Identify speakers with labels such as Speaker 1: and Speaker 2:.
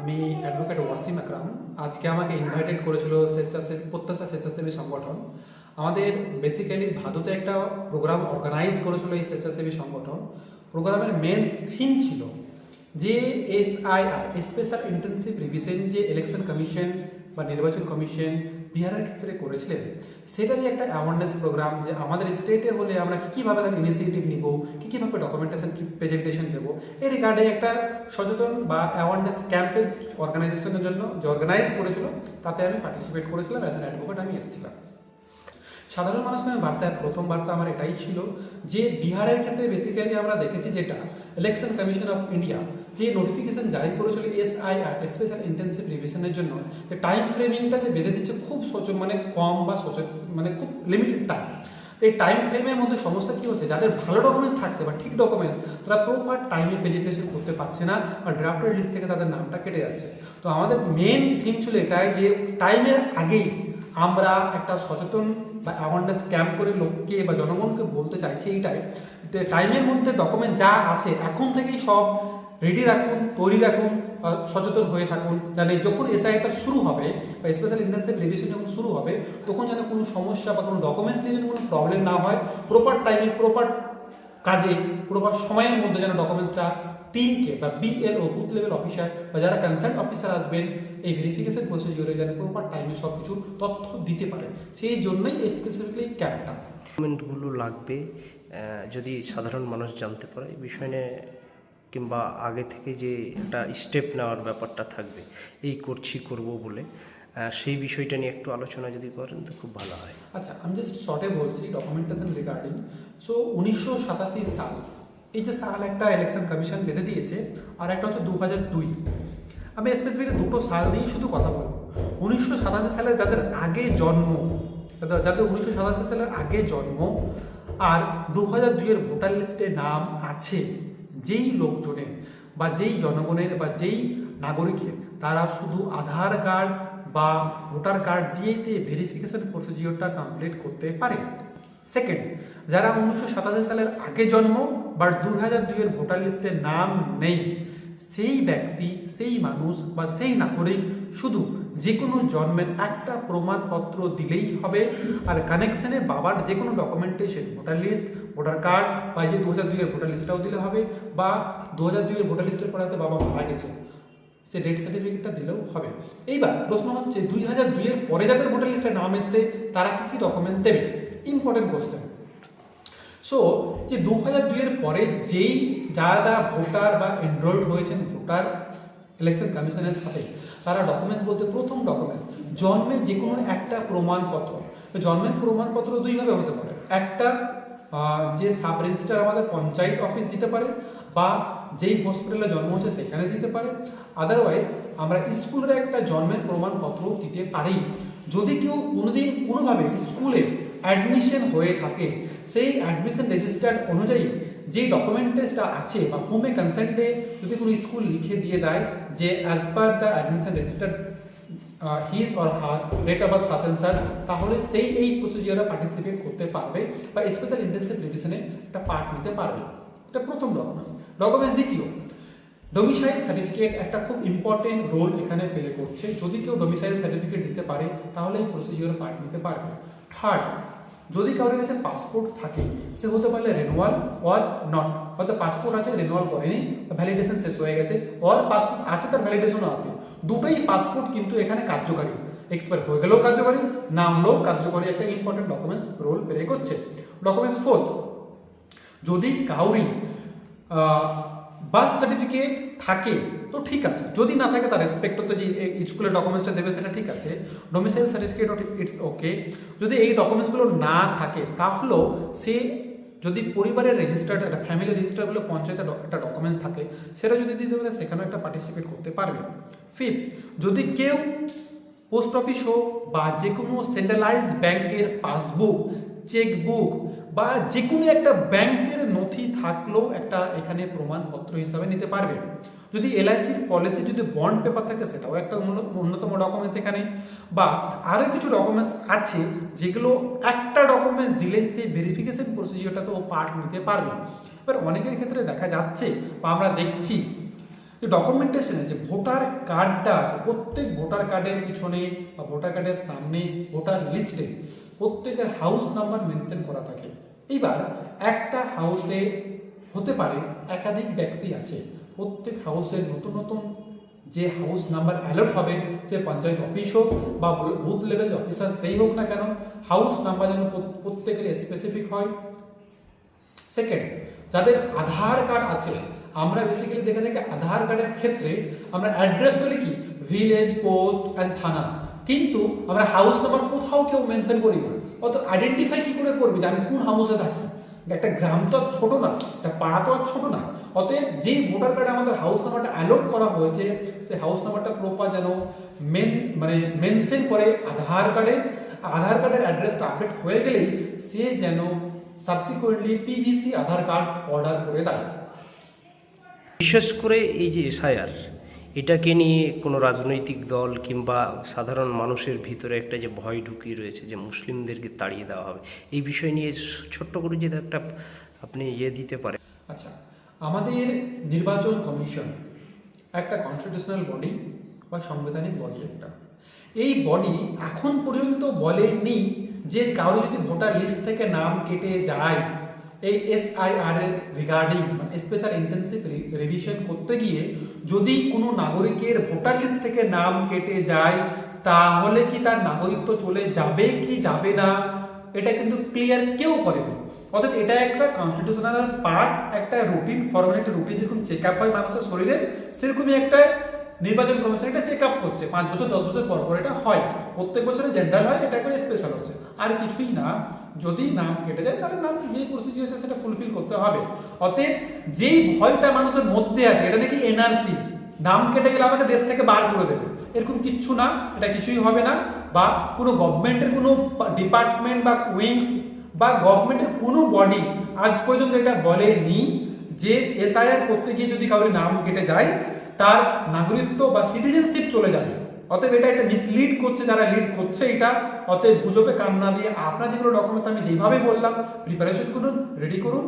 Speaker 1: আমি অ্যাডভোকেট ওয়াসিম আকরাম। আজকে আমাকে ইনভাইটেড করেছিল প্রত্যাশা স্বেচ্ছাসেবী সংগঠন। আমাদের বেসিক্যালি ভাদুতে একটা প্রোগ্রাম অর্গানাইজ করেছিল এই স্বেচ্ছাসেবী সংগঠন। প্রোগ্রামের মেন থিম ছিল যে এসআইআর, স্পেশাল ইন্টেনসিভ রিভিশন, যে ইলেকশন কমিশন বা নির্বাচন কমিশন বিহারের ক্ষেত্রে করেছিলেন, সেটারই একটা অ্যাওয়ারনেস প্রোগ্রাম, যে আমাদের স্টেটে হলে আমরা কীভাবে তার ইনিশিয়েটিভ নিব, কীভাবে ডকুমেন্টেশন প্রেজেন্টেশন দেবো, এই রিগার্ডে একটা সচেতন বা অ্যাওয়ারনেস ক্যাম্পের অর্গানাইজেশনের জন্য যে অর্গানাইজ করেছিল, তাতে আমি পার্টিসিপেট করেছিলাম। অ্যাজ অ্যান অ্যাডভোকেট আমি এসেছিলাম। সাধারণ মানুষের প্রথম বার্তা আমার এটাই ছিল যে বিহারের ক্ষেত্রে বেসিক্যালি আমরা দেখেছি যেটা ইলেকশন কমিশন অফ ইন্ডিয়া যে নোটিফিকেশন জারি করেছিল এসআইআর, স্পেশাল ইন্টেনসিভ রিভিশনের জন্য, যে টাইম ফ্রেমিংটা যে বেঁধে দিচ্ছে খুব কম বা খুব লিমিটেড টাইম। তো এই টাইম ফ্রেমের মধ্যে সমস্যা কী হচ্ছে, যাদের ভালো ডকুমেন্টস থাকছে বা ঠিক ডকুমেন্টস, তারা প্রপার টাইমে প্রেজেন্টেশন করতে পারছে না বা ড্রাফটের লিস্ট থেকে তাদের নামটা কেটে যাচ্ছে। তো আমাদের মেন থিম ছিল এটাই যে টাইমের আগেই আমরা একটা সচেতন বা অ্যাওয়ারনেস ক্যাম্প করে লোককে বা জনগণকে বলতে চাইছি এইটাই, টাইমের মধ্যে ডকুমেন্ট যা আছে এখন থেকেই সব রেডি রাখুন, তৈরি রাখুন, সচেতন হয়ে থাকুন, যেন যখন এসআইটা শুরু হবে বা স্পেশাল ইন্টেনসিভ রিভিশন যখন শুরু হবে, তখন যেন কোনো সমস্যা বা কোনো ডকুমেন্টস নিয়ে যেন কোনো প্রবলেম না হয়। প্রপার টাইমে, প্রপার কাজে, প্রপার সময়ের মধ্যে যেন ডকুমেন্টসটা টিমকে বা বিএলও, বুথ লেভেল অফিসার বা যারা কনসার্ন অফিসার আসবেন এই ভেরিফিকেশন প্রসিডিওরে, যেন প্রপার টাইমে সব কিছু তথ্য দিতে পারে, সেই জন্যই স্পেসিফিকলি ক্যাম্পটা।
Speaker 2: ডকুমেন্টগুলো লাগবে যদি সাধারণ মানুষ জানতে পারে এই বিষয় নিয়ে, কিংবা আগে থেকে যে একটা স্টেপ নেওয়ার ব্যাপারটা থাকবে এই করব বলে, সেই বিষয়টা নিয়ে একটু আলোচনা যদি করেন তো খুব ভালো হয়।
Speaker 1: আচ্ছা, আমি জাস্ট শর্টে বলছি ডকুমেন্টেশন রিগার্ডিং। সো 1987 সাল, এই যে সাল একটা ইলেকশন কমিশন বেঁধে দিয়েছে, আর একটা হচ্ছে 2002। আমি স্পেসিফিক দুটো সাল নিয়েই শুধু কথা বলবো। 1987 সালে যাদের আগে জন্ম, যাদের 1987 সালের আগে জন্ম আর 2002-এর ভোটার লিস্টে নাম আছে, যেই লোকজনের বা যেই জনগণের বা যেই নাগরিকের, তারা শুধু আধার কার্ড বা ভোটার কার্ড দিয়েই ভেরিফিকেশন প্রসিডিওরটা কমপ্লিট করতে পারে। সেকেন্ড, যারা 1987 সালের আগে জন্ম বাট 2002-এর ভোটার লিস্টে নাম নেই, সেই ব্যক্তি, সেই মানুষ বা সেই নাগরিক শুধু যে কোনো জন্মের একটা প্রমাণপত্র দিলেই হবে। আর কানেকশনে বাবার যে কোনো documentation, voter list, voter card বা যে 2002-এর ভোটার লিস্টটাও দিলে হবে, বা 2002-এর ভোটার লিস্টের পরে হয়তো বাবা মারা গেছে, সে ডেথ সার্টিফিকেটটা দিলেও হবে। এইবার প্রশ্ন হচ্ছে 2002-এর পরে যাদের ভোটার লিস্টে নাম এসছে তারা কি ডকুমেন্টস দেবে? Important question. সো যে 2002-এর পরে যেই যারা ভোটার বা এনরোল্ড হয়েছেন ভোটার ইলেকশন কমিশনের সাথে, তারা ডকুমেন্টস বলতে প্রথম ডকুমেন্টস জন্মের যে কোনো একটা প্রমাণপত্র। জন্মের প্রমাণপত্র দুইভাবে হতে পারে, একটা যে সাব রেজিস্ট্রার আমাদের পঞ্চায়েত অফিস দিতে পারে, বা যেই হসপিটালে জন্ম হচ্ছে সেখানে দিতে পারে। আদারওয়াইজ আমরা স্কুলের একটা জন্মের প্রমাণপত্র দিতে পারি। যদি কেউ কোনোদিন কোনোভাবে স্কুলে অ্যাডমিশন হয়ে থাকে, সেই অ্যাডমিশন রেজিস্টার অনুযায়ী যেই ডকুমেন্টেশনটা আছে বা হোমে কনসেন্টে যদি কোনো স্কুল লিখে দিয়ে দেয় যে as per the admission register his or her date of birth সাথে, তাহলে সেই এই প্রসিডিওরে পার্টিসিপেট করতে পারবে বা স্পেশাল ইন্টেনসিভ রিভিশনে একটা পার্ট নিতে পারবে। এটা প্রথম ডকুমেন্টস। দ্বিতীয়, ডোমিসাইল সার্টিফিকেট একটা খুব ইম্পর্টেন্ট রোল এখানে প্লে করছে। যদি কেউ ডোমিসাইল সার্টিফিকেট দিতে পারে তাহলে এই প্রসিডিওরে পার্ট নিতে পারবে। থার্ড, যদি কারোর কাছে পাসপোর্ট থাকে, সে হতে পারলে রেনুয়াল অর নট, হয়তো পাসপোর্ট আছে রেনুয়াল করেনি, ভ্যালিডেশন শেষ হয়ে গেছে, অর পাসপোর্ট আছে তার ভ্যালিডেশনও আছে, দুটোই পাসপোর্ট কিন্তু এখানে কার্যকারী, এক্সপায়ার হয়ে গেলেও কার্যকারী, না হলেও কার্যকারী একটা ইম্পর্টেন্ট ডকুমেন্ট রোল প্লে করছে। ডকুমেন্টস ফোর্থ, যদি কাউরি বার্থ সার্টিফিকেট থাকে তো ঠিক আছে, যদি না থাকে তার রেসপেক্ট হতে যে স্কুলের ডকুমেন্টসটা দেবে সেটা ঠিক আছে। Domicile certificate it's okay. যদি এই ডকুমেন্টসগুলো না থাকে তাহলেও সে যদি পরিবারের রেজিস্টার্ড একটা ফ্যামিলি রেজিস্টার বলে পঞ্চায়েতের একটা ডকুমেন্টস থাকে, সেটা যদি দিতে পারে সেখানেও একটা পার্টিসিপেট করতে পারবে। ফিফথ, যদি কেউ পোস্ট অফিস হোক বা যে কোনো সেন্ট্রালাইজ ব্যাংকের পাসবুক, চেকবুক বা যে কোনো একটা ব্যাংকের নথি থাকলেও একটা এখানে প্রমাণপত্র হিসাবে নিতে পারবে। যদি এলআইসির পলিসি যদি বন্ড পেপার থাকে সেটাও একটা অন্যতম ডকুমেন্টস এখানে, বা আরও কিছু ডকুমেন্টস আছে যেগুলো একটা ডকুমেন্টস দিলে সেই ভেরিফিকেশন প্রসিজিওরটাতে ও পার্ট নিতে পারবে। এবার অনেকের ক্ষেত্রে দেখা যাচ্ছে বা আমরা দেখছি যে ডকুমেন্টেশনে যে ভোটার কার্ডটা আছে, প্রত্যেক ভোটার কার্ডের পিছনে বা ভোটার কার্ডের সামনে ভোটার লিস্টে প্রত্যেকের হাউস নাম্বার মেনশন করা থাকে। এইবার একটা হাউসে হতে পারে একাধিক ব্যক্তি আছে, প্রত্যেক হাউসের নতুন নতুন যে হাউস নাম্বার অ্যালট হবে, সে পঞ্চায়েত অফিস হোক বা বুথ লেভেল অফিসার সেই হোক না কেন, হাউস নাম্বার যেন প্রত্যেকের স্পেসিফিক হয়। সেকেন্ড, যাদের আধার কার্ড আছে, আমরা বেসিক্যালি দেখে থাকি আধার কার্ডের ক্ষেত্রে আমরা অ্যাড্রেস তো লিখি ভিলেজ, পোস্ট অ্যান্ড থানা, কিন্তু আমরা হাউস নাম্বার কোথাও কেউ মেনশন করি না। অত আইডেন্টিফাই কি করে করবে যে আমি কোন হাউসে থাকি? একটা গ্রাম তো আর ছোট না, একটা পাড়া তো আর ছোট না। অতএব যেই ভোটার কার্ডে আমাদের হাউস নাম্বারটা অ্যালোট করা হয়েছে, সেই হাউস নাম্বারটা প্রপার যেন মেনশন করে আধার কার্ডে। আধার কার্ডের অ্যাড্রেসটা আপডেট হয়ে গেলেই সে যেন সাবসিকুয়েন্টলি পিভিসি আধার কার্ড অর্ডার করে দেয়।
Speaker 2: বিশেষ করে এই যে এসআইআর, এটাকে নিয়ে কোনো রাজনৈতিক দল কিংবা সাধারণ মানুষের ভিতরে একটা যে ভয় ঢুকিয়ে রয়েছে যে মুসলিমদেরকে তাড়িয়ে দেওয়া হবে, এই বিষয় নিয়ে ছোট্ট করে যদি একটা আপনি দিতে পারেন।
Speaker 1: আচ্ছা, আমাদের নির্বাচন কমিশন একটা কনস্টিটিউশনাল বডি বা সাংবিধানিক বডি একটা। এই বডি এখন পর্যন্ত বলেনি যে কারো যদি ভোটার লিস্ট থেকে নাম কেটে যায়, এই এসআইআর এর রিগার্ডিং স্পেশাল ইন্টেনসিভ রিভিশন করতে গিয়ে যদি কোনো নাগরিকের ভোটার লিস্ট থেকে নাম কেটে যায়, তাহলে কি তার নাগরিকত্ব চলে যাবে কি যাবে না, এটা কিন্তু ক্লিয়ার কেউ করেনি। অর্থাৎ এটা একটা কনস্টিটিউশনাল পার্ট, একটা রুটিন ফর্মালিটি, রুটিন যেরকম চেক আপ হয় মানুষের শরীরে, সেরকমই একটা নির্বাচন কমিশন এটা চেক আপ করছে 5 বছর 10 বছর পর পর। এটা হয় প্রত্যেক বছরে, জেনারেল হয়, এটা করে স্পেশাল হচ্ছে, আর কিছুই না। যদি নাম কেটে যায় তাহলে নাম যেই প্রসিডিউর আছে সেটা ফুলফিল করতে হবে। অতএব যেই ভয়টা মানুষের মধ্যে আছে, এটা নাকি এনআরসি, নাম কেটে গেলে আমাকে দেশ থেকে বার করে দেবে, এরকম কিচ্ছু না, এটা কিছুই হবে না। বা কোনো গভর্নমেন্টের কোনো ডিপার্টমেন্ট বা উইংস বা গভর্নমেন্টের কোনো বডি আজ পর্যন্ত এটা বলেনি যে এসআইআর করতে গিয়ে যদি কারোর নাম কেটে যায় তার নাগরিকত্ব বা সিটিজেনশিপ চলে যাবে। অতএব এটা একটা মিসলিড করছে যারা লিড করছে এটা। অতএব গুজবে কান না দিয়ে আপনার যেগুলো ডকুমেন্টস আমি যেভাবে বললাম প্রিপারেশন করুন, রেডি করুন।